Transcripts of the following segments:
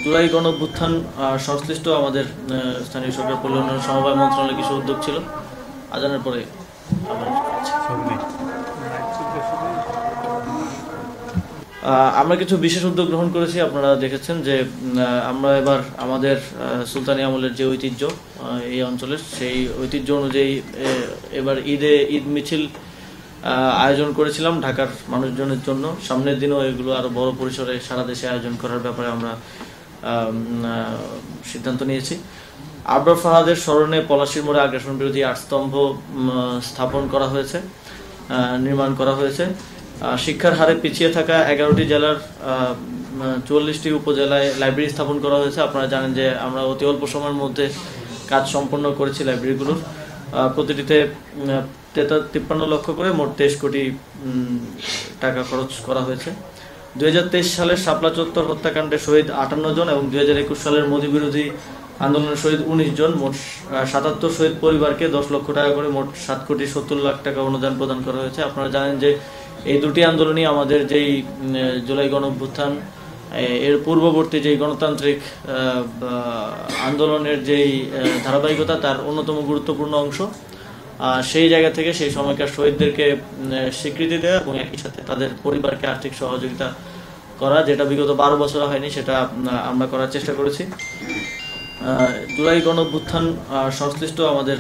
জুলাই গণঅভ্যুত্থান সংশ্লিষ্ট আমাদের স্থানীয় সরকার পল্লী উন্নয়ন সমবায় মন্ত্রণালয়ের কিছু উদ্যোগ ছিল। আজানের পরে আমরা কিছু বিশেষ উদ্যোগ গ্রহণ করেছি। আপনারা দেখেছেন যে আমরা এবার আমাদের সুলতানি আমলের যে ঐতিহ্য এই অঞ্চলের, সেই ঐতিহ্য অনুযায়ী এবার ঈদ মিছিল আয়োজন করেছিলাম ঢাকার মানুষজনের জন্য। সামনের দিনও এগুলো আরো বড় পরিসরে সারা দেশে আয়োজন করার ব্যাপারে আমরা সিদ্ধান্ত নিয়েছি। আবরার ফাহাদের স্মরণে পলাশীর মোড়ে আগ্রাসন বিরোধী 8 স্তম্ভ স্থাপন করা হয়েছে, নির্মাণ করা হয়েছে। শিক্ষার হারে পিছিয়ে থাকা 11টি জেলার 44টি উপজেলায় লাইব্রেরি স্থাপন করা হয়েছে। আপনারা জানেন যে আমরা অতি অল্প সময়ের মধ্যে কাজ সম্পন্ন করেছি লাইব্রেরিগুলোর। প্রতিটিতে 53 লক্ষ করে মোট 23 কোটি টাকা খরচ করা হয়েছে। 2023 সালের শাপলা চত্বর হত্যাকাণ্ডে শহীদ 58 জন এবং 2021 সালের মোদী বিরোধী আন্দোলনের শহীদ 19 জন, মোট 77 শহীদ পরিবারকে 10 লক্ষ টাকা করে মোট 7 কোটি 70 লাখ টাকা অনুদান প্রদান করা হয়েছে। আপনারা জানেন যে এই দুটি আন্দোলনই আমাদের যেই জুলাই গণঅভ্যুত্থান এর পূর্ববর্তী যেই গণতান্ত্রিক আন্দোলনের যেই ধারাবাহিকতা তার অন্যতম গুরুত্বপূর্ণ অংশ। সেই জায়গা থেকে সেই সময়কার শহীদদেরকে স্বীকৃতি দেওয়া এবং একই সাথে তাদের পরিবারকে আর্থিক সহযোগিতা করা, যেটা বিগত 12 বছর হয়নি, সেটা আমরা করার চেষ্টা করেছি। জুলাই গণঅভ্যুত্থান সংশ্লিষ্ট আমাদের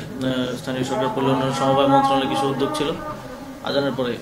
স্থানীয় সরকার পল্লী উন্নয়ন সমবায় মন্ত্রণালয়ের কিছু উদ্যোগ ছিল। আজানের পরে